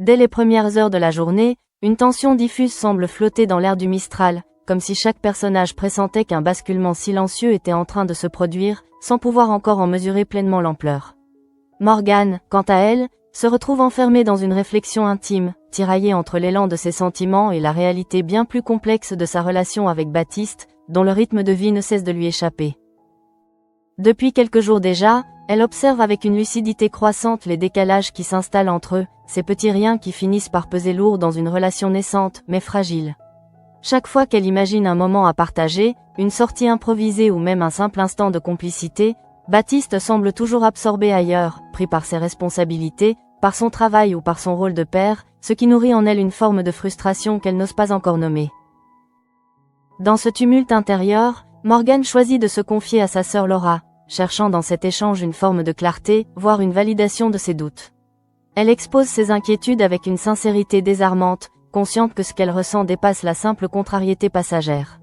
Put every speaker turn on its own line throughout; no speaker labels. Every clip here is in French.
Dès les premières heures de la journée, une tension diffuse semble flotter dans l'air du Mistral, comme si chaque personnage pressentait qu'un basculement silencieux était en train de se produire, sans pouvoir encore en mesurer pleinement l'ampleur. Morgane, quant à elle, se retrouve enfermée dans une réflexion intime, tiraillée entre l'élan de ses sentiments et la réalité bien plus complexe de sa relation avec Baptiste, dont le rythme de vie ne cesse de lui échapper. Depuis quelques jours déjà, elle observe avec une lucidité croissante les décalages qui s'installent entre eux, ces petits riens qui finissent par peser lourd dans une relation naissante, mais fragile. Chaque fois qu'elle imagine un moment à partager, une sortie improvisée ou même un simple instant de complicité, Baptiste semble toujours absorbé ailleurs, pris par ses responsabilités, par son travail ou par son rôle de père, ce qui nourrit en elle une forme de frustration qu'elle n'ose pas encore nommer. Dans ce tumulte intérieur, Morgane choisit de se confier à sa sœur Laura, cherchant dans cet échange une forme de clarté, voire une validation de ses doutes. Elle expose ses inquiétudes avec une sincérité désarmante, consciente que ce qu'elle ressent dépasse la simple contrariété passagère.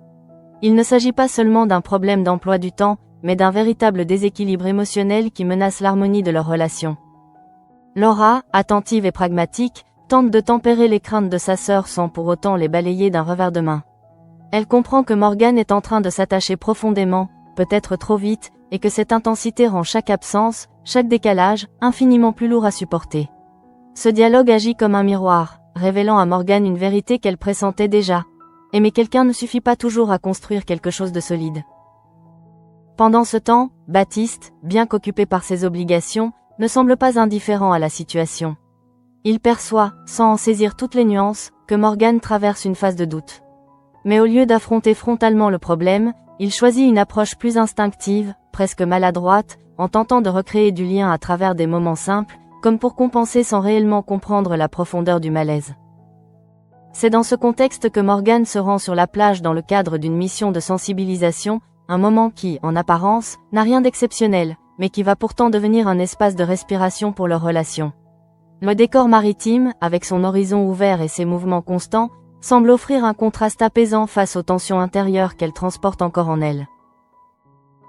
Il ne s'agit pas seulement d'un problème d'emploi du temps, mais d'un véritable déséquilibre émotionnel qui menace l'harmonie de leur relation. Laura, attentive et pragmatique, tente de tempérer les craintes de sa sœur sans pour autant les balayer d'un revers de main. Elle comprend que Morgane est en train de s'attacher profondément, peut-être trop vite, et que cette intensité rend chaque absence, chaque décalage, infiniment plus lourd à supporter. Ce dialogue agit comme un miroir, révélant à Morgane une vérité qu'elle pressentait déjà. Aimer quelqu'un ne suffit pas toujours à construire quelque chose de solide. Pendant ce temps, Baptiste, bien qu'occupé par ses obligations, ne semble pas indifférent à la situation. Il perçoit, sans en saisir toutes les nuances, que Morgane traverse une phase de doute. Mais au lieu d'affronter frontalement le problème, il choisit une approche plus instinctive, presque maladroite, en tentant de recréer du lien à travers des moments simples, comme pour compenser sans réellement comprendre la profondeur du malaise. C'est dans ce contexte que Morgane se rend sur la plage dans le cadre d'une mission de sensibilisation, un moment qui, en apparence, n'a rien d'exceptionnel, mais qui va pourtant devenir un espace de respiration pour leur relation. Le décor maritime, avec son horizon ouvert et ses mouvements constants, semble offrir un contraste apaisant face aux tensions intérieures qu'elle transporte encore en elle.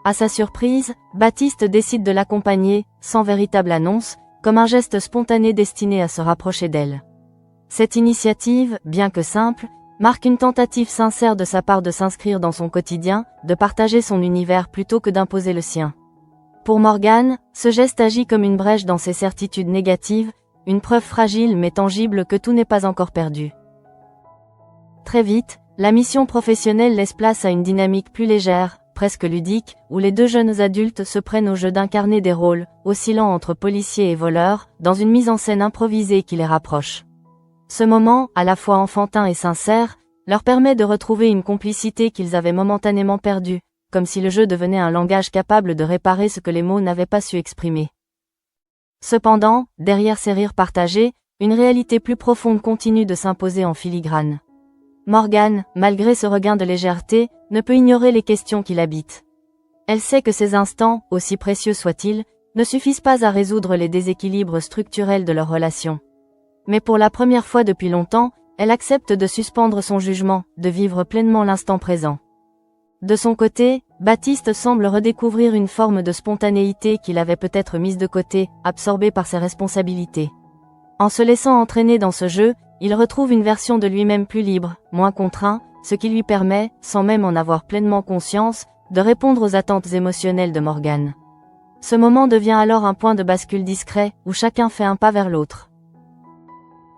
À sa surprise, Baptiste décide de l'accompagner, sans véritable annonce, comme un geste spontané destiné à se rapprocher d'elle. Cette initiative, bien que simple, marque une tentative sincère de sa part de s'inscrire dans son quotidien, de partager son univers plutôt que d'imposer le sien. Pour Morgane, ce geste agit comme une brèche dans ses certitudes négatives, une preuve fragile mais tangible que tout n'est pas encore perdu. Très vite, la mission professionnelle laisse place à une dynamique plus légère, presque ludique, où les deux jeunes adultes se prennent au jeu d'incarner des rôles, oscillant entre policiers et voleurs, dans une mise en scène improvisée qui les rapproche. Ce moment, à la fois enfantin et sincère, leur permet de retrouver une complicité qu'ils avaient momentanément perdue, comme si le jeu devenait un langage capable de réparer ce que les mots n'avaient pas su exprimer. Cependant, derrière ces rires partagés, une réalité plus profonde continue de s'imposer en filigrane. Morgane, malgré ce regain de légèreté, ne peut ignorer les questions qui l'habitent. Elle sait que ces instants, aussi précieux soient-ils, ne suffisent pas à résoudre les déséquilibres structurels de leur relation. Mais pour la première fois depuis longtemps, elle accepte de suspendre son jugement, de vivre pleinement l'instant présent. De son côté, Baptiste semble redécouvrir une forme de spontanéité qu'il avait peut-être mise de côté, absorbé par ses responsabilités. En se laissant entraîner dans ce jeu, il retrouve une version de lui-même plus libre, moins contraint, ce qui lui permet, sans même en avoir pleinement conscience, de répondre aux attentes émotionnelles de Morgane. Ce moment devient alors un point de bascule discret, où chacun fait un pas vers l'autre.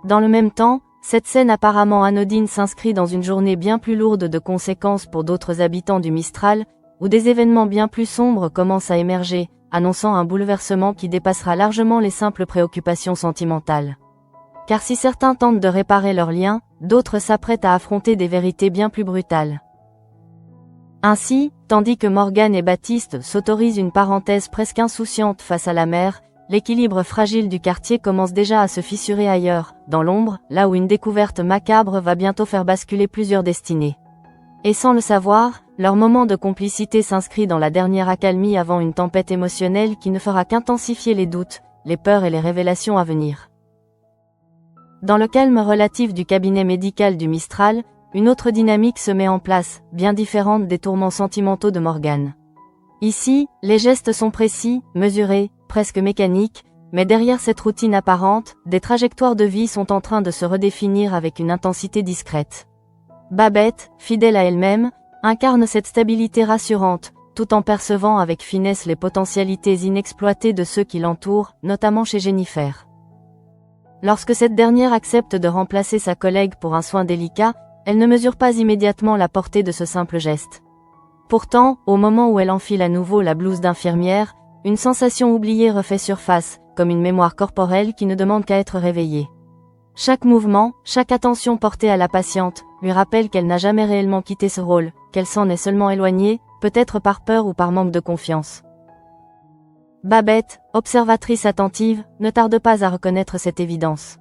Dans le même temps, cette scène apparemment anodine s'inscrit dans une journée bien plus lourde de conséquences pour d'autres habitants du Mistral, où des événements bien plus sombres commencent à émerger, annonçant un bouleversement qui dépassera largement les simples préoccupations sentimentales. Car si certains tentent de réparer leurs liens, d'autres s'apprêtent à affronter des vérités bien plus brutales. Ainsi, tandis que Morgane et Baptiste s'autorisent une parenthèse presque insouciante face à la mer, l'équilibre fragile du quartier commence déjà à se fissurer ailleurs, dans l'ombre, là où une découverte macabre va bientôt faire basculer plusieurs destinées. Et sans le savoir, leur moment de complicité s'inscrit dans la dernière accalmie avant une tempête émotionnelle qui ne fera qu'intensifier les doutes, les peurs et les révélations à venir. Dans le calme relatif du cabinet médical du Mistral, une autre dynamique se met en place, bien différente des tourments sentimentaux de Morgane. Ici, les gestes sont précis, mesurés, presque mécaniques, mais derrière cette routine apparente, des trajectoires de vie sont en train de se redéfinir avec une intensité discrète. Babette, fidèle à elle-même, incarne cette stabilité rassurante, tout en percevant avec finesse les potentialités inexploitées de ceux qui l'entourent, notamment chez Jennifer. Lorsque cette dernière accepte de remplacer sa collègue pour un soin délicat, elle ne mesure pas immédiatement la portée de ce simple geste. Pourtant, au moment où elle enfile à nouveau la blouse d'infirmière, une sensation oubliée refait surface, comme une mémoire corporelle qui ne demande qu'à être réveillée. Chaque mouvement, chaque attention portée à la patiente, lui rappelle qu'elle n'a jamais réellement quitté ce rôle, qu'elle s'en est seulement éloignée, peut-être par peur ou par manque de confiance. Babette, observatrice attentive, ne tarde pas à reconnaître cette évidence.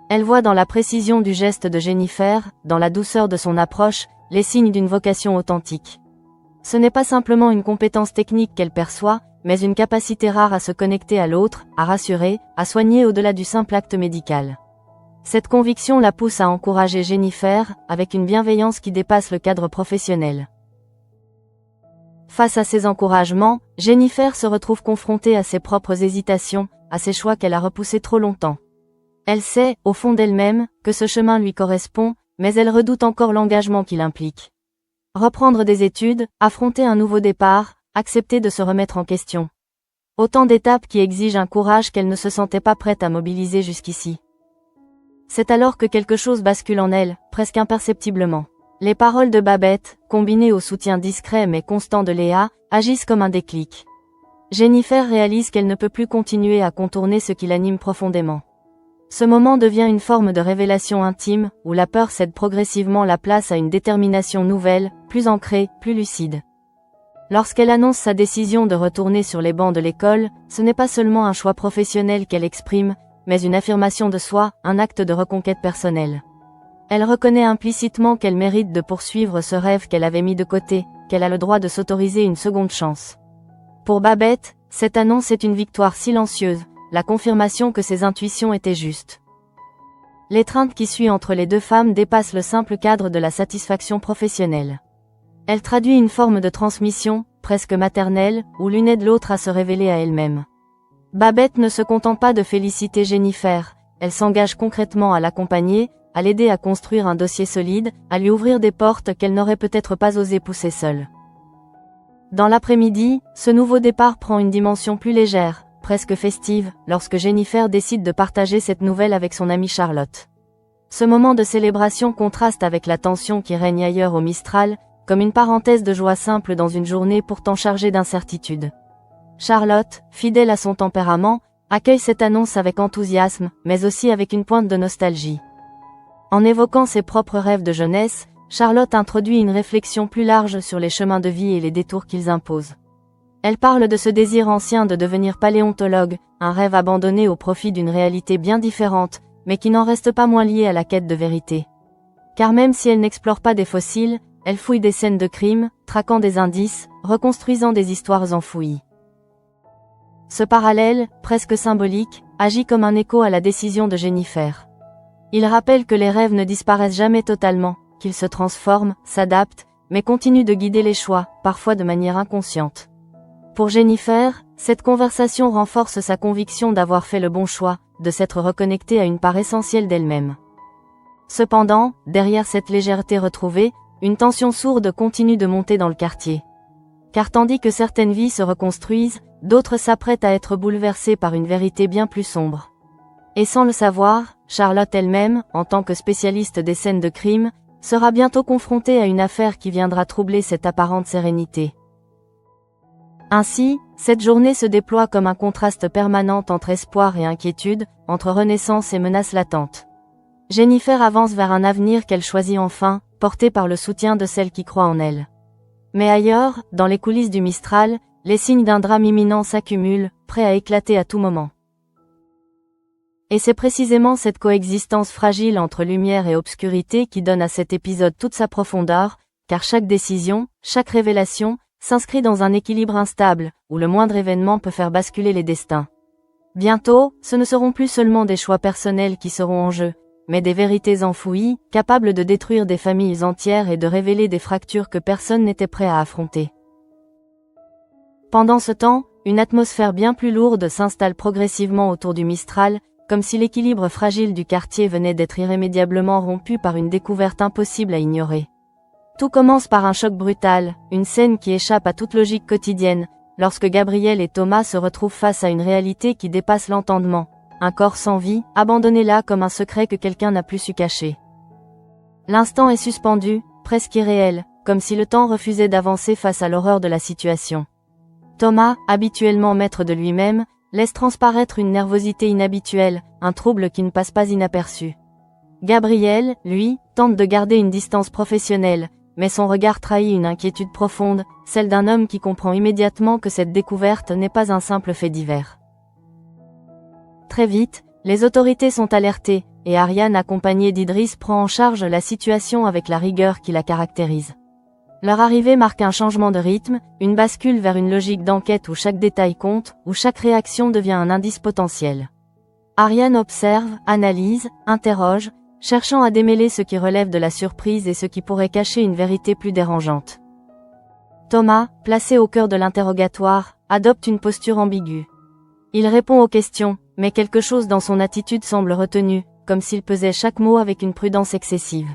Elle voit dans la précision du geste de Jennifer, dans la douceur de son approche, les signes d'une vocation authentique. Ce n'est pas simplement une compétence technique qu'elle perçoit, mais une capacité rare à se connecter à l'autre, à rassurer, à soigner au-delà du simple acte médical. Cette conviction la pousse à encourager Jennifer, avec une bienveillance qui dépasse le cadre professionnel. Face à ces encouragements, Jennifer se retrouve confrontée à ses propres hésitations, à ses choix qu'elle a repoussés trop longtemps. Elle sait, au fond d'elle-même, que ce chemin lui correspond, mais elle redoute encore l'engagement qu'il implique. Reprendre des études, affronter un nouveau départ, accepter de se remettre en question. Autant d'étapes qui exigent un courage qu'elle ne se sentait pas prête à mobiliser jusqu'ici. C'est alors que quelque chose bascule en elle, presque imperceptiblement. Les paroles de Babette, combinées au soutien discret mais constant de Léa, agissent comme un déclic. Jennifer réalise qu'elle ne peut plus continuer à contourner ce qui l'anime profondément. Ce moment devient une forme de révélation intime, où la peur cède progressivement la place à une détermination nouvelle, plus ancrée, plus lucide. Lorsqu'elle annonce sa décision de retourner sur les bancs de l'école, ce n'est pas seulement un choix professionnel qu'elle exprime, mais une affirmation de soi, un acte de reconquête personnelle. Elle reconnaît implicitement qu'elle mérite de poursuivre ce rêve qu'elle avait mis de côté, qu'elle a le droit de s'autoriser une seconde chance. Pour Babette, cette annonce est une victoire silencieuse, la confirmation que ses intuitions étaient justes. L'étreinte qui suit entre les deux femmes dépasse le simple cadre de la satisfaction professionnelle. Elle traduit une forme de transmission, presque maternelle, où l'une aide l'autre à se révéler à elle-même. Babette ne se contente pas de féliciter Jennifer, elle s'engage concrètement à l'accompagner, à l'aider à construire un dossier solide, à lui ouvrir des portes qu'elle n'aurait peut-être pas osé pousser seule. Dans l'après-midi, ce nouveau départ prend une dimension plus légère, presque festive, lorsque Jennifer décide de partager cette nouvelle avec son amie Charlotte. Ce moment de célébration contraste avec la tension qui règne ailleurs au Mistral, comme une parenthèse de joie simple dans une journée pourtant chargée d'incertitudes. Charlotte, fidèle à son tempérament, accueille cette annonce avec enthousiasme, mais aussi avec une pointe de nostalgie. En évoquant ses propres rêves de jeunesse, Charlotte introduit une réflexion plus large sur les chemins de vie et les détours qu'ils imposent. Elle parle de ce désir ancien de devenir paléontologue, un rêve abandonné au profit d'une réalité bien différente, mais qui n'en reste pas moins lié à la quête de vérité. Car même si elle n'explore pas des fossiles, elle fouille des scènes de crimes, traquant des indices, reconstruisant des histoires enfouies. Ce parallèle, presque symbolique, agit comme un écho à la décision de Jennifer. Il rappelle que les rêves ne disparaissent jamais totalement, qu'ils se transforment, s'adaptent, mais continuent de guider les choix, parfois de manière inconsciente. Pour Jennifer, cette conversation renforce sa conviction d'avoir fait le bon choix, de s'être reconnectée à une part essentielle d'elle-même. Cependant, derrière cette légèreté retrouvée, une tension sourde continue de monter dans le quartier. Car tandis que certaines vies se reconstruisent, d'autres s'apprêtent à être bouleversées par une vérité bien plus sombre. Et sans le savoir, Charlotte elle-même, en tant que spécialiste des scènes de crime, sera bientôt confrontée à une affaire qui viendra troubler cette apparente sérénité. Ainsi, cette journée se déploie comme un contraste permanent entre espoir et inquiétude, entre renaissance et menace latente. Jennifer avance vers un avenir qu'elle choisit enfin, portée par le soutien de celle qui croit en elle. Mais ailleurs, dans les coulisses du Mistral, les signes d'un drame imminent s'accumulent, prêts à éclater à tout moment. Et c'est précisément cette coexistence fragile entre lumière et obscurité qui donne à cet épisode toute sa profondeur, car chaque décision, chaque révélation, s'inscrit dans un équilibre instable, où le moindre événement peut faire basculer les destins. Bientôt, ce ne seront plus seulement des choix personnels qui seront en jeu, mais des vérités enfouies, capables de détruire des familles entières et de révéler des fractures que personne n'était prêt à affronter. Pendant ce temps, une atmosphère bien plus lourde s'installe progressivement autour du Mistral, comme si l'équilibre fragile du quartier venait d'être irrémédiablement rompu par une découverte impossible à ignorer. Tout commence par un choc brutal, une scène qui échappe à toute logique quotidienne, lorsque Gabriel et Thomas se retrouvent face à une réalité qui dépasse l'entendement. Un corps sans vie, abandonné là comme un secret que quelqu'un n'a plus su cacher. L'instant est suspendu, presque irréel, comme si le temps refusait d'avancer face à l'horreur de la situation. Thomas, habituellement maître de lui-même, laisse transparaître une nervosité inhabituelle, un trouble qui ne passe pas inaperçu. Gabriel, lui, tente de garder une distance professionnelle, mais son regard trahit une inquiétude profonde, celle d'un homme qui comprend immédiatement que cette découverte n'est pas un simple fait divers. Très vite, les autorités sont alertées, et Ariane accompagnée d'Idriss prend en charge la situation avec la rigueur qui la caractérise. Leur arrivée marque un changement de rythme, une bascule vers une logique d'enquête où chaque détail compte, où chaque réaction devient un indice potentiel. Ariane observe, analyse, interroge, cherchant à démêler ce qui relève de la surprise et ce qui pourrait cacher une vérité plus dérangeante. Thomas, placé au cœur de l'interrogatoire, adopte une posture ambiguë. Il répond aux questions, mais quelque chose dans son attitude semble retenu, comme s'il pesait chaque mot avec une prudence excessive.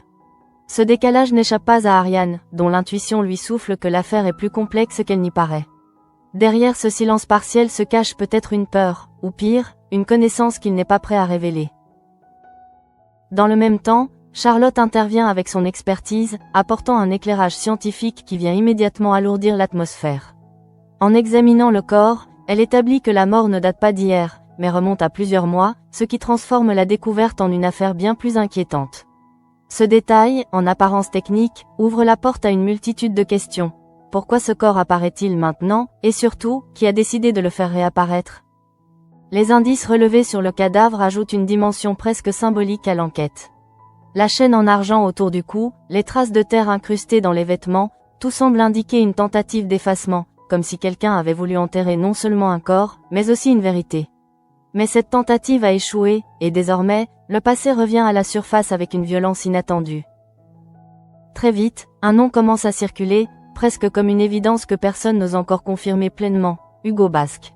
Ce décalage n'échappe pas à Ariane, dont l'intuition lui souffle que l'affaire est plus complexe qu'elle n'y paraît. Derrière ce silence partiel se cache peut-être une peur, ou pire, une connaissance qu'il n'est pas prêt à révéler. Dans le même temps, Charlotte intervient avec son expertise, apportant un éclairage scientifique qui vient immédiatement alourdir l'atmosphère. En examinant le corps, elle établit que la mort ne date pas d'hier, mais remonte à plusieurs mois, ce qui transforme la découverte en une affaire bien plus inquiétante. Ce détail, en apparence technique, ouvre la porte à une multitude de questions. Pourquoi ce corps apparaît-il maintenant, et surtout, qui a décidé de le faire réapparaître? Les indices relevés sur le cadavre ajoutent une dimension presque symbolique à l'enquête. La chaîne en argent autour du cou, les traces de terre incrustées dans les vêtements, tout semble indiquer une tentative d'effacement, comme si quelqu'un avait voulu enterrer non seulement un corps, mais aussi une vérité. Mais cette tentative a échoué, et désormais, le passé revient à la surface avec une violence inattendue. Très vite, un nom commence à circuler, presque comme une évidence que personne n'ose encore confirmer pleinement, Hugo Basque.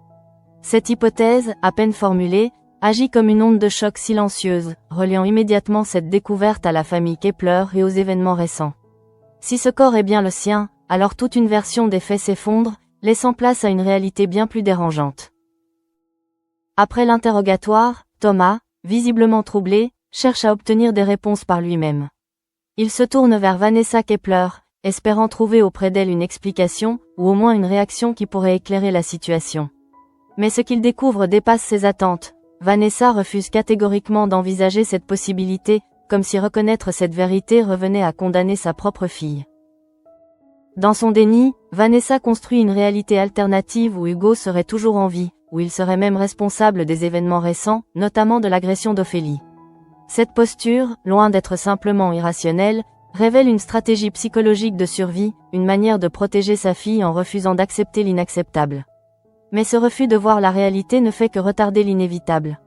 Cette hypothèse, à peine formulée, agit comme une onde de choc silencieuse, reliant immédiatement cette découverte à la famille Kepler et aux événements récents. Si ce corps est bien le sien, alors toute une version des faits s'effondre, laissant place à une réalité bien plus dérangeante. Après l'interrogatoire, Thomas, visiblement troublé, cherche à obtenir des réponses par lui-même. Il se tourne vers Vanessa Kepler, espérant trouver auprès d'elle une explication, ou au moins une réaction qui pourrait éclairer la situation. Mais ce qu'il découvre dépasse ses attentes. Vanessa refuse catégoriquement d'envisager cette possibilité, comme si reconnaître cette vérité revenait à condamner sa propre fille. Dans son déni, Vanessa construit une réalité alternative où Hugo serait toujours en vie, où il serait même responsable des événements récents, notamment de l'agression d'Ophélie. Cette posture, loin d'être simplement irrationnelle, révèle une stratégie psychologique de survie, une manière de protéger sa fille en refusant d'accepter l'inacceptable. Mais ce refus de voir la réalité ne fait que retarder l'inévitable.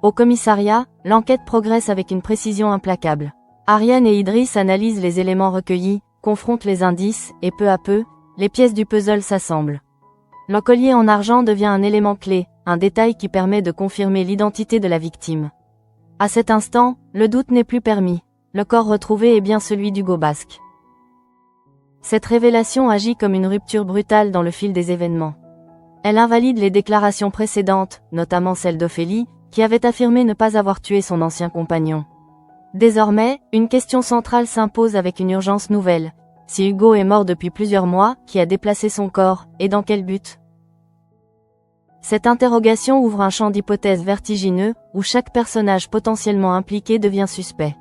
Au commissariat, l'enquête progresse avec une précision implacable. Ariane et Idriss analysent les éléments recueillis, confrontent les indices, et peu à peu, les pièces du puzzle s'assemblent. Le collier en argent devient un élément clé, un détail qui permet de confirmer l'identité de la victime. À cet instant, le doute n'est plus permis. Le corps retrouvé est bien celui d'Hugo Basque. Cette révélation agit comme une rupture brutale dans le fil des événements. Elle invalide les déclarations précédentes, notamment celle d'Ophélie, qui avait affirmé ne pas avoir tué son ancien compagnon. Désormais, une question centrale s'impose avec une urgence nouvelle. Si Hugo est mort depuis plusieurs mois, qui a déplacé son corps, et dans quel but? Cette interrogation ouvre un champ d'hypothèses vertigineux, où chaque personnage potentiellement impliqué devient suspect.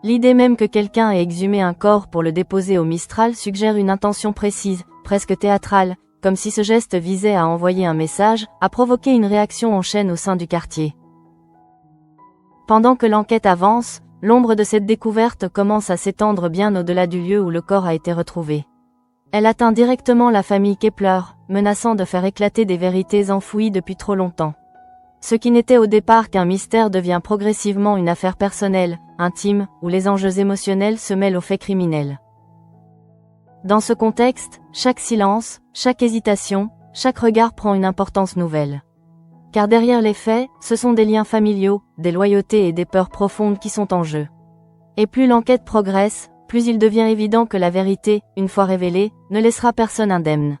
L'idée même que quelqu'un ait exhumé un corps pour le déposer au Mistral suggère une intention précise, presque théâtrale, comme si ce geste visait à envoyer un message, à provoquer une réaction en chaîne au sein du quartier. Pendant que l'enquête avance, l'ombre de cette découverte commence à s'étendre bien au-delà du lieu où le corps a été retrouvé. Elle atteint directement la famille Kepler, menaçant de faire éclater des vérités enfouies depuis trop longtemps. Ce qui n'était au départ qu'un mystère devient progressivement une affaire personnelle, intime, où les enjeux émotionnels se mêlent aux faits criminels. Dans ce contexte, chaque silence, chaque hésitation, chaque regard prend une importance nouvelle. Car derrière les faits, ce sont des liens familiaux, des loyautés et des peurs profondes qui sont en jeu. Et plus l'enquête progresse, plus il devient évident que la vérité, une fois révélée, ne laissera personne indemne.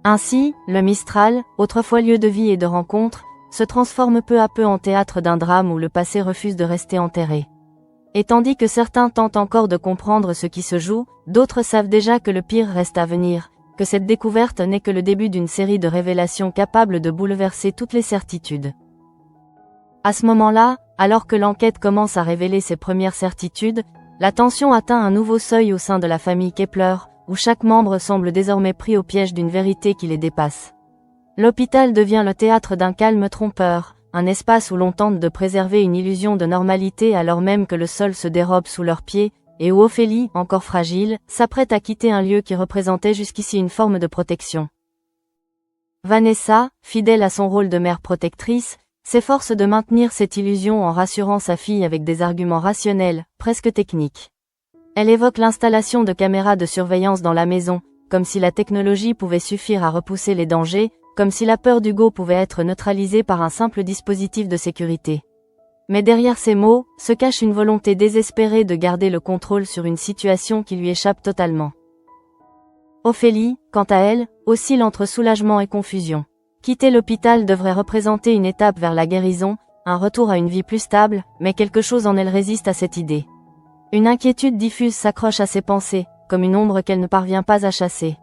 Ainsi, le Mistral, autrefois lieu de vie et de rencontre, se transforme peu à peu en théâtre d'un drame où le passé refuse de rester enterré. Et tandis que certains tentent encore de comprendre ce qui se joue, d'autres savent déjà que le pire reste à venir, que cette découverte n'est que le début d'une série de révélations capables de bouleverser toutes les certitudes. À ce moment-là, alors que l'enquête commence à révéler ses premières certitudes, la tension atteint un nouveau seuil au sein de la famille Kepler, où chaque membre semble désormais pris au piège d'une vérité qui les dépasse. L'hôpital devient le théâtre d'un calme trompeur, un espace où l'on tente de préserver une illusion de normalité alors même que le sol se dérobe sous leurs pieds, et où Ophélie, encore fragile, s'apprête à quitter un lieu qui représentait jusqu'ici une forme de protection. Vanessa, fidèle à son rôle de mère protectrice, s'efforce de maintenir cette illusion en rassurant sa fille avec des arguments rationnels, presque techniques. Elle évoque l'installation de caméras de surveillance dans la maison, comme si la technologie pouvait suffire à repousser les dangers, comme si la peur d'Hugo pouvait être neutralisée par un simple dispositif de sécurité. Mais derrière ces mots, se cache une volonté désespérée de garder le contrôle sur une situation qui lui échappe totalement. Ophélie, quant à elle, oscille entre soulagement et confusion. Quitter l'hôpital devrait représenter une étape vers la guérison, un retour à une vie plus stable, mais quelque chose en elle résiste à cette idée. Une inquiétude diffuse s'accroche à ses pensées, comme une ombre qu'elle ne parvient pas à chasser.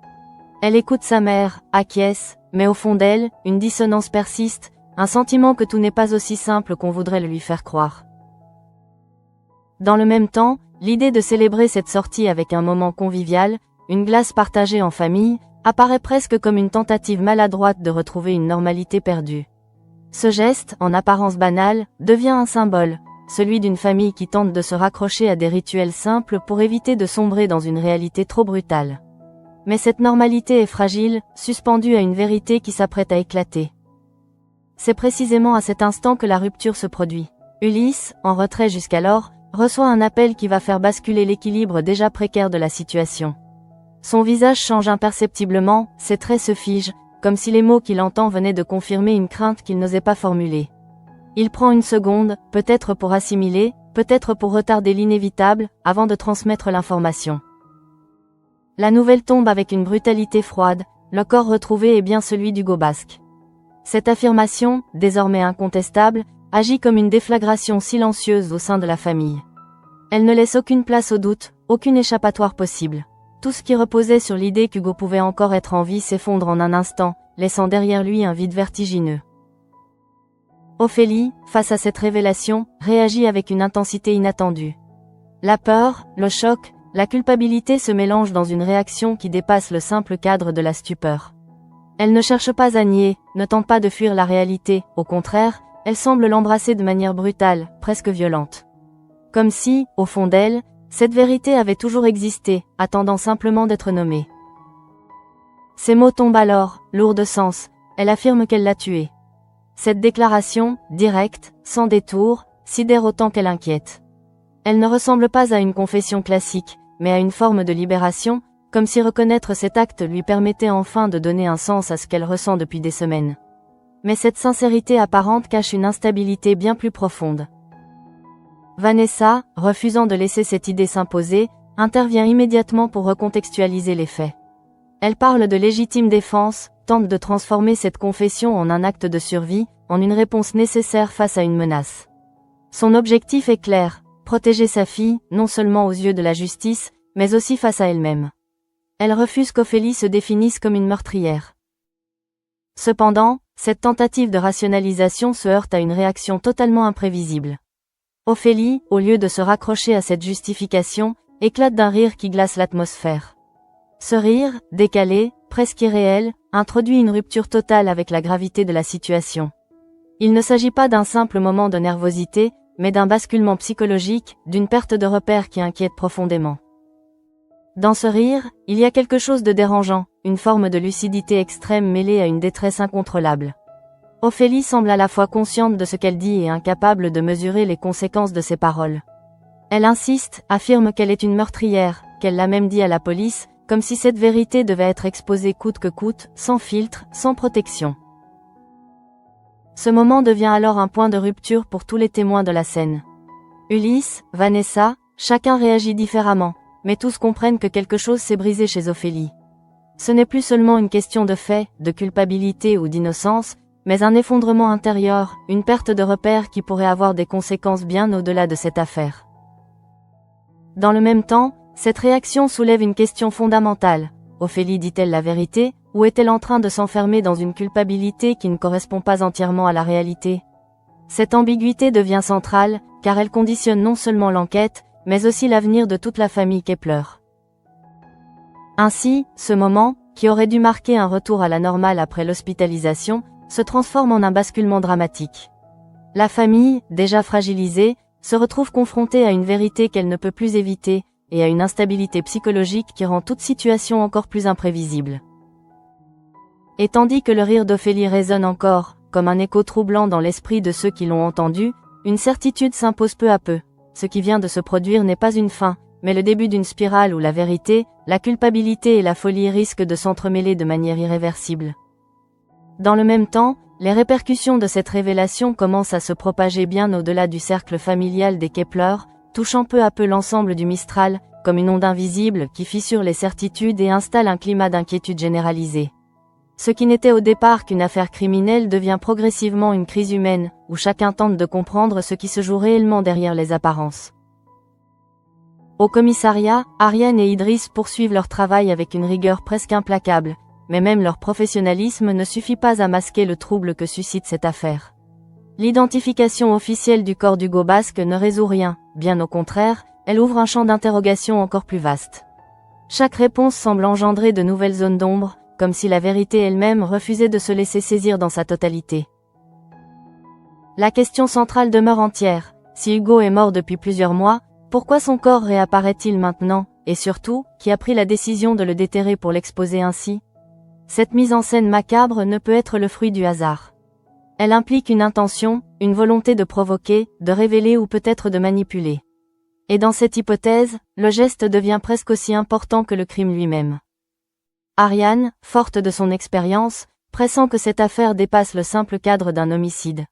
Elle écoute sa mère, acquiesce, mais au fond d'elle, une dissonance persiste, un sentiment que tout n'est pas aussi simple qu'on voudrait le lui faire croire. Dans le même temps, l'idée de célébrer cette sortie avec un moment convivial, une glace partagée en famille, apparaît presque comme une tentative maladroite de retrouver une normalité perdue. Ce geste, en apparence banal, devient un symbole, celui d'une famille qui tente de se raccrocher à des rituels simples pour éviter de sombrer dans une réalité trop brutale. Mais cette normalité est fragile, suspendue à une vérité qui s'apprête à éclater. C'est précisément à cet instant que la rupture se produit. Ulysse, en retrait jusqu'alors, reçoit un appel qui va faire basculer l'équilibre déjà précaire de la situation. Son visage change imperceptiblement, ses traits se figent, comme si les mots qu'il entend venaient de confirmer une crainte qu'il n'osait pas formuler. Il prend une seconde, peut-être pour assimiler, peut-être pour retarder l'inévitable, avant de transmettre l'information. La nouvelle tombe avec une brutalité froide, le corps retrouvé est bien celui d'Hugo Basque. Cette affirmation, désormais incontestable, agit comme une déflagration silencieuse au sein de la famille. Elle ne laisse aucune place au doute, aucune échappatoire possible. Tout ce qui reposait sur l'idée qu'Hugo pouvait encore être en vie s'effondre en un instant, laissant derrière lui un vide vertigineux. Ophélie, face à cette révélation, réagit avec une intensité inattendue. La peur, le choc, la culpabilité se mélangent dans une réaction qui dépasse le simple cadre de la stupeur. Elle ne cherche pas à nier, ne tente pas de fuir la réalité, au contraire, elle semble l'embrasser de manière brutale, presque violente. Comme si, au fond d'elle, cette vérité avait toujours existé, attendant simplement d'être nommée. Ces mots tombent alors, lourds de sens, elle affirme qu'elle l'a tué. Cette déclaration, directe, sans détour, sidère autant qu'elle inquiète. Elle ne ressemble pas à une confession classique, mais à une forme de libération, comme si reconnaître cet acte lui permettait enfin de donner un sens à ce qu'elle ressent depuis des semaines. Mais cette sincérité apparente cache une instabilité bien plus profonde. Vanessa, refusant de laisser cette idée s'imposer, intervient immédiatement pour recontextualiser les faits. Elle parle de légitime défense, tente de transformer cette confession en un acte de survie, en une réponse nécessaire face à une menace. Son objectif est clair, protéger sa fille, non seulement aux yeux de la justice, mais aussi face à elle-même. Elle refuse qu'Ophélie se définisse comme une meurtrière. Cependant, cette tentative de rationalisation se heurte à une réaction totalement imprévisible. Ophélie, au lieu de se raccrocher à cette justification, éclate d'un rire qui glace l'atmosphère. Ce rire, décalé, presque irréel, introduit une rupture totale avec la gravité de la situation. Il ne s'agit pas d'un simple moment de nervosité, mais d'un basculement psychologique, d'une perte de repère qui inquiète profondément. Dans ce rire, il y a quelque chose de dérangeant, une forme de lucidité extrême mêlée à une détresse incontrôlable. Ophélie semble à la fois consciente de ce qu'elle dit et incapable de mesurer les conséquences de ses paroles. Elle insiste, affirme qu'elle est une meurtrière, qu'elle l'a même dit à la police, comme si cette vérité devait être exposée coûte que coûte, sans filtre, sans protection. Ce moment devient alors un point de rupture pour tous les témoins de la scène. Ulysse, Vanessa, chacun réagit différemment, mais tous comprennent que quelque chose s'est brisé chez Ophélie. Ce n'est plus seulement une question de fait, de culpabilité ou d'innocence, mais un effondrement intérieur, une perte de repères qui pourrait avoir des conséquences bien au-delà de cette affaire. Dans le même temps, cette réaction soulève une question fondamentale. Ophélie dit-elle la vérité, ou est-elle en train de s'enfermer dans une culpabilité qui ne correspond pas entièrement à la réalité? Cette ambiguïté devient centrale, car elle conditionne non seulement l'enquête, mais aussi l'avenir de toute la famille Kepler. Ainsi, ce moment, qui aurait dû marquer un retour à la normale après l'hospitalisation, se transforme en un basculement dramatique. La famille, déjà fragilisée, se retrouve confrontée à une vérité qu'elle ne peut plus éviter, et à une instabilité psychologique qui rend toute situation encore plus imprévisible. Et tandis que le rire d'Ophélie résonne encore, comme un écho troublant dans l'esprit de ceux qui l'ont entendu, une certitude s'impose peu à peu. Ce qui vient de se produire n'est pas une fin, mais le début d'une spirale où la vérité, la culpabilité et la folie risquent de s'entremêler de manière irréversible. Dans le même temps, les répercussions de cette révélation commencent à se propager bien au-delà du cercle familial des Kepler, touchant peu à peu l'ensemble du Mistral, comme une onde invisible qui fissure les certitudes et installe un climat d'inquiétude généralisée. Ce qui n'était au départ qu'une affaire criminelle devient progressivement une crise humaine, où chacun tente de comprendre ce qui se joue réellement derrière les apparences. Au commissariat, Ariane et Idriss poursuivent leur travail avec une rigueur presque implacable, mais même leur professionnalisme ne suffit pas à masquer le trouble que suscite cette affaire. L'identification officielle du corps d'Hugo Basque ne résout rien, bien au contraire, elle ouvre un champ d'interrogation encore plus vaste. Chaque réponse semble engendrer de nouvelles zones d'ombre, comme si la vérité elle-même refusait de se laisser saisir dans sa totalité. La question centrale demeure entière. Si Hugo est mort depuis plusieurs mois, pourquoi son corps réapparaît-il maintenant, et surtout, qui a pris la décision de le déterrer pour l'exposer ainsi? Cette mise en scène macabre ne peut être le fruit du hasard. Elle implique une intention, une volonté de provoquer, de révéler ou peut-être de manipuler. Et dans cette hypothèse, le geste devient presque aussi important que le crime lui-même. Ariane, forte de son expérience, pressent que cette affaire dépasse le simple cadre d'un homicide.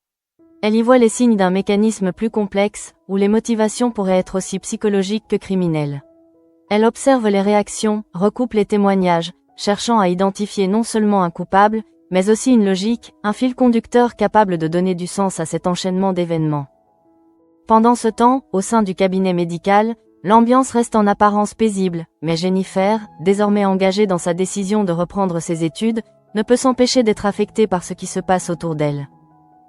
Elle y voit les signes d'un mécanisme plus complexe, où les motivations pourraient être aussi psychologiques que criminelles. Elle observe les réactions, recoupe les témoignages, cherchant à identifier non seulement un coupable, mais aussi une logique, un fil conducteur capable de donner du sens à cet enchaînement d'événements. Pendant ce temps, au sein du cabinet médical, l'ambiance reste en apparence paisible, mais Jennifer, désormais engagée dans sa décision de reprendre ses études, ne peut s'empêcher d'être affectée par ce qui se passe autour d'elle.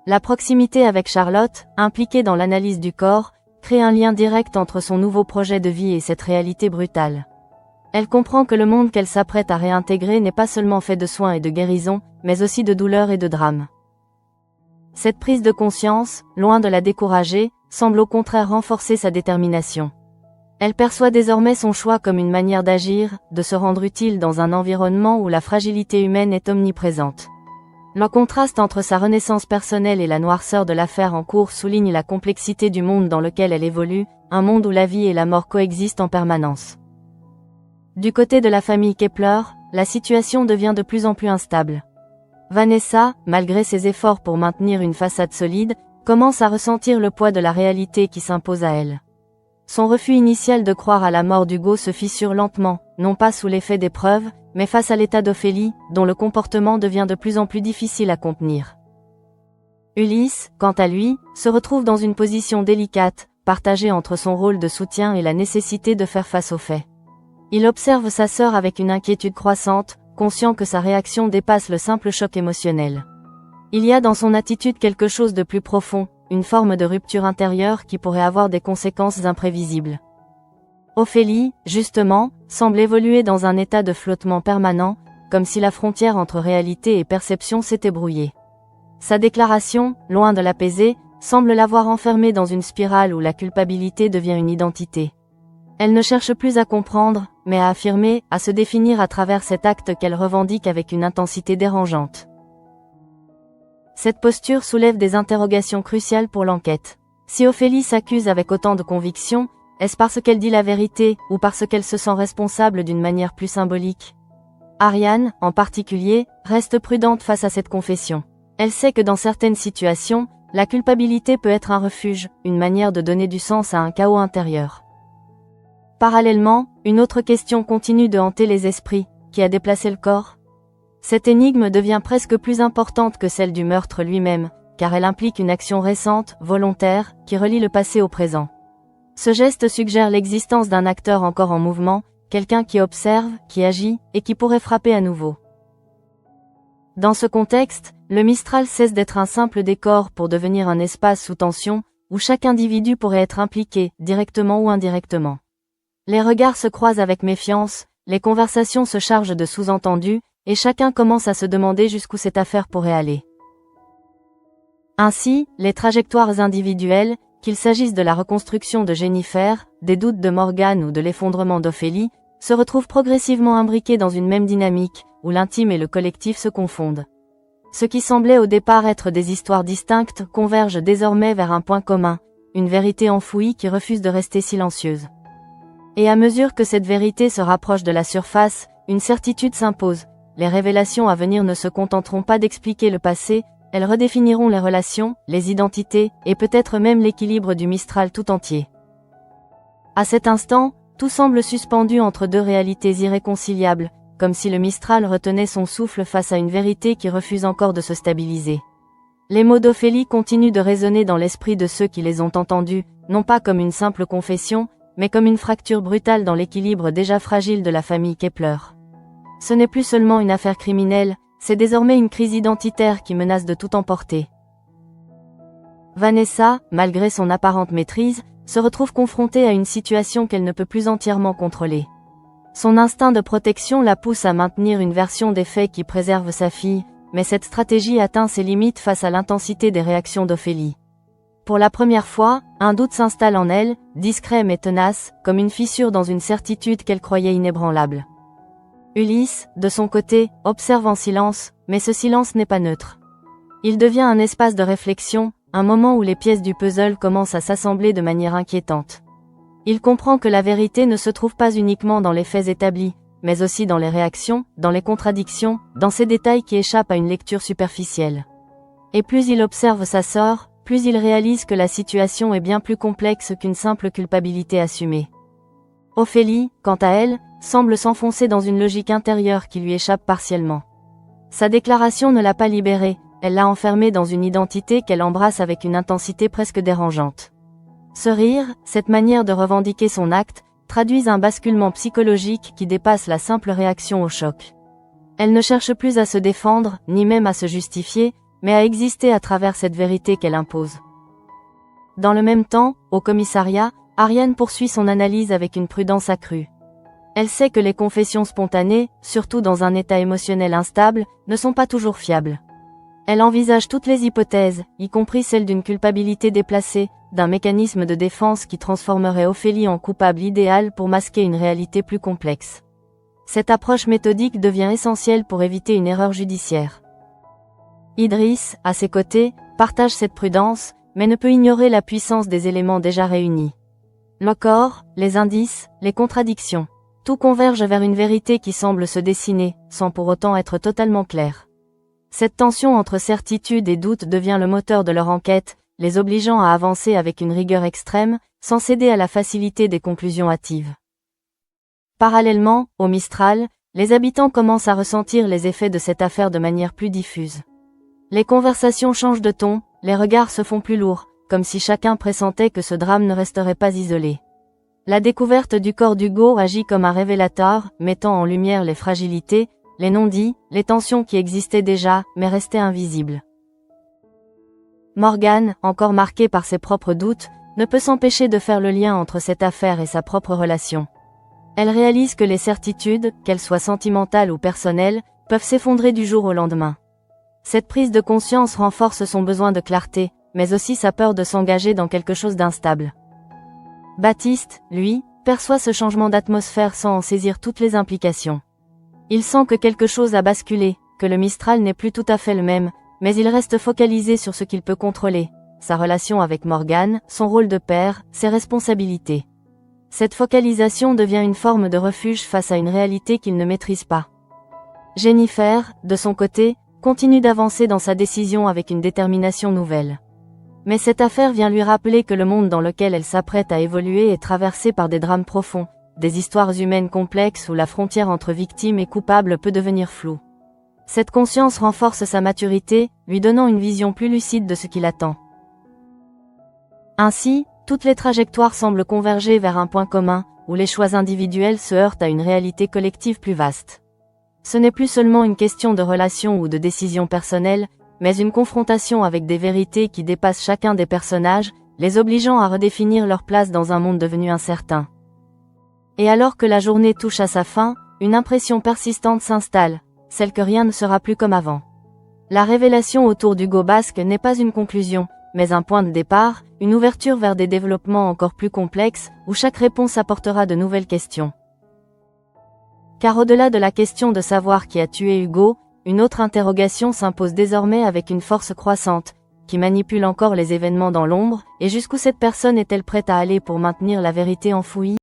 La proximité avec Charlotte, impliquée dans l'analyse du corps, crée un lien direct entre son nouveau projet de vie et cette réalité brutale. Elle comprend que le monde qu'elle s'apprête à réintégrer n'est pas seulement fait de soins et de guérison, mais aussi de douleur et de drame. Cette prise de conscience, loin de la décourager, semble au contraire renforcer sa détermination. Elle perçoit désormais son choix comme une manière d'agir, de se rendre utile dans un environnement où la fragilité humaine est omniprésente. Le contraste entre sa renaissance personnelle et la noirceur de l'affaire en cours souligne la complexité du monde dans lequel elle évolue, un monde où la vie et la mort coexistent en permanence. Du côté de la famille Kepler, la situation devient de plus en plus instable. Vanessa, malgré ses efforts pour maintenir une façade solide, commence à ressentir le poids de la réalité qui s'impose à elle. Son refus initial de croire à la mort d'Hugo se fissure lentement, non pas sous l'effet des preuves, mais face à l'état d'Ophélie, dont le comportement devient de plus en plus difficile à contenir. Ulysse, quant à lui, se retrouve dans une position délicate, partagée entre son rôle de soutien et la nécessité de faire face aux faits. Il observe sa sœur avec une inquiétude croissante, conscient que sa réaction dépasse le simple choc émotionnel. Il y a dans son attitude quelque chose de plus profond, une forme de rupture intérieure qui pourrait avoir des conséquences imprévisibles. Ophélie, justement, semble évoluer dans un état de flottement permanent, comme si la frontière entre réalité et perception s'était brouillée. Sa déclaration, loin de l'apaiser, semble l'avoir enfermée dans une spirale où la culpabilité devient une identité. Elle ne cherche plus à comprendre, mais à affirmer, à se définir à travers cet acte qu'elle revendique avec une intensité dérangeante. Cette posture soulève des interrogations cruciales pour l'enquête. Si Ophélie s'accuse avec autant de conviction, Est-ce parce qu'elle dit la vérité, ou parce qu'elle se sent responsable d'une manière plus symbolique? Ariane, en particulier, reste prudente face à cette confession. Elle sait que dans certaines situations, la culpabilité peut être un refuge, une manière de donner du sens à un chaos intérieur. Parallèlement, une autre question continue de hanter les esprits. Qui a déplacé le corps? Cette énigme devient presque plus importante que celle du meurtre lui-même, car elle implique une action récente, volontaire, qui relie le passé au présent. Ce geste suggère l'existence d'un acteur encore en mouvement, quelqu'un qui observe, qui agit, et qui pourrait frapper à nouveau. Dans ce contexte, le Mistral cesse d'être un simple décor pour devenir un espace sous tension, où chaque individu pourrait être impliqué, directement ou indirectement. Les regards se croisent avec méfiance, les conversations se chargent de sous-entendus, et chacun commence à se demander jusqu'où cette affaire pourrait aller. Ainsi, les trajectoires individuelles, qu'il s'agisse de la reconstruction de Jennifer, des doutes de Morgan ou de l'effondrement d'Ophélie, se retrouvent progressivement imbriquées dans une même dynamique, où l'intime et le collectif se confondent. Ce qui semblait au départ être des histoires distinctes convergent désormais vers un point commun, une vérité enfouie qui refuse de rester silencieuse. Et à mesure que cette vérité se rapproche de la surface, une certitude s'impose. Les révélations à venir ne se contenteront pas d'expliquer le passé, elles redéfiniront les relations, les identités, et peut-être même l'équilibre du Mistral tout entier. À cet instant, tout semble suspendu entre deux réalités irréconciliables, comme si le Mistral retenait son souffle face à une vérité qui refuse encore de se stabiliser. Les mots d'Ophélie continuent de résonner dans l'esprit de ceux qui les ont entendus, non pas comme une simple confession, mais comme une fracture brutale dans l'équilibre déjà fragile de la famille Kepler. Ce n'est plus seulement une affaire criminelle, c'est désormais une crise identitaire qui menace de tout emporter. Vanessa, malgré son apparente maîtrise, se retrouve confrontée à une situation qu'elle ne peut plus entièrement contrôler. Son instinct de protection la pousse à maintenir une version des faits qui préserve sa fille, mais cette stratégie atteint ses limites face à l'intensité des réactions d'Ophélie. Pour la première fois, un doute s'installe en elle, discret mais tenace, comme une fissure dans une certitude qu'elle croyait inébranlable. Ulysse, de son côté, observe en silence, mais ce silence n'est pas neutre. Il devient un espace de réflexion, un moment où les pièces du puzzle commencent à s'assembler de manière inquiétante. Il comprend que la vérité ne se trouve pas uniquement dans les faits établis, mais aussi dans les réactions, dans les contradictions, dans ces détails qui échappent à une lecture superficielle. Et plus il observe sa sœur, plus il réalise que la situation est bien plus complexe qu'une simple culpabilité assumée. Ophélie, quant à elle, semble s'enfoncer dans une logique intérieure qui lui échappe partiellement. Sa déclaration ne l'a pas libérée, elle l'a enfermée dans une identité qu'elle embrasse avec une intensité presque dérangeante. Ce rire, cette manière de revendiquer son acte, traduisent un basculement psychologique qui dépasse la simple réaction au choc. Elle ne cherche plus à se défendre, ni même à se justifier, mais à exister à travers cette vérité qu'elle impose. Dans le même temps, au commissariat, Ariane poursuit son analyse avec une prudence accrue. Elle sait que les confessions spontanées, surtout dans un état émotionnel instable, ne sont pas toujours fiables. Elle envisage toutes les hypothèses, y compris celle d'une culpabilité déplacée, d'un mécanisme de défense qui transformerait Ophélie en coupable idéal pour masquer une réalité plus complexe. Cette approche méthodique devient essentielle pour éviter une erreur judiciaire. Idriss, à ses côtés, partage cette prudence, mais ne peut ignorer la puissance des éléments déjà réunis. Le corps, les indices, les contradictions. Tout converge vers une vérité qui semble se dessiner, sans pour autant être totalement claire. Cette tension entre certitude et doute devient le moteur de leur enquête, les obligeant à avancer avec une rigueur extrême, sans céder à la facilité des conclusions hâtives. Parallèlement, au Mistral, les habitants commencent à ressentir les effets de cette affaire de manière plus diffuse. Les conversations changent de ton, les regards se font plus lourds, comme si chacun pressentait que ce drame ne resterait pas isolé. La découverte du corps d'Hugo agit comme un révélateur, mettant en lumière les fragilités, les non-dits, les tensions qui existaient déjà, mais restaient invisibles. Morgan, encore marquée par ses propres doutes, ne peut s'empêcher de faire le lien entre cette affaire et sa propre relation. Elle réalise que les certitudes, qu'elles soient sentimentales ou personnelles, peuvent s'effondrer du jour au lendemain. Cette prise de conscience renforce son besoin de clarté, mais aussi sa peur de s'engager dans quelque chose d'instable. Baptiste, lui, perçoit ce changement d'atmosphère sans en saisir toutes les implications. Il sent que quelque chose a basculé, que le Mistral n'est plus tout à fait le même, mais il reste focalisé sur ce qu'il peut contrôler, sa relation avec Morgan, son rôle de père, ses responsabilités. Cette focalisation devient une forme de refuge face à une réalité qu'il ne maîtrise pas. Jennifer, de son côté, continue d'avancer dans sa décision avec une détermination nouvelle. Mais cette affaire vient lui rappeler que le monde dans lequel elle s'apprête à évoluer est traversé par des drames profonds, des histoires humaines complexes où la frontière entre victime et coupable peut devenir floue. Cette conscience renforce sa maturité, lui donnant une vision plus lucide de ce qui l'attend. Ainsi, toutes les trajectoires semblent converger vers un point commun, où les choix individuels se heurtent à une réalité collective plus vaste. Ce n'est plus seulement une question de relations ou de décisions personnelles, mais une confrontation avec des vérités qui dépassent chacun des personnages, les obligeant à redéfinir leur place dans un monde devenu incertain. Et alors que la journée touche à sa fin, une impression persistante s'installe, celle que rien ne sera plus comme avant. La révélation autour d'Hugo Basque n'est pas une conclusion, mais un point de départ, une ouverture vers des développements encore plus complexes, où chaque réponse apportera de nouvelles questions. Car au-delà de la question de savoir qui a tué Hugo, une autre interrogation s'impose désormais avec une force croissante, qui manipule encore les événements dans l'ombre, et jusqu'où cette personne est-elle prête à aller pour maintenir la vérité enfouie ?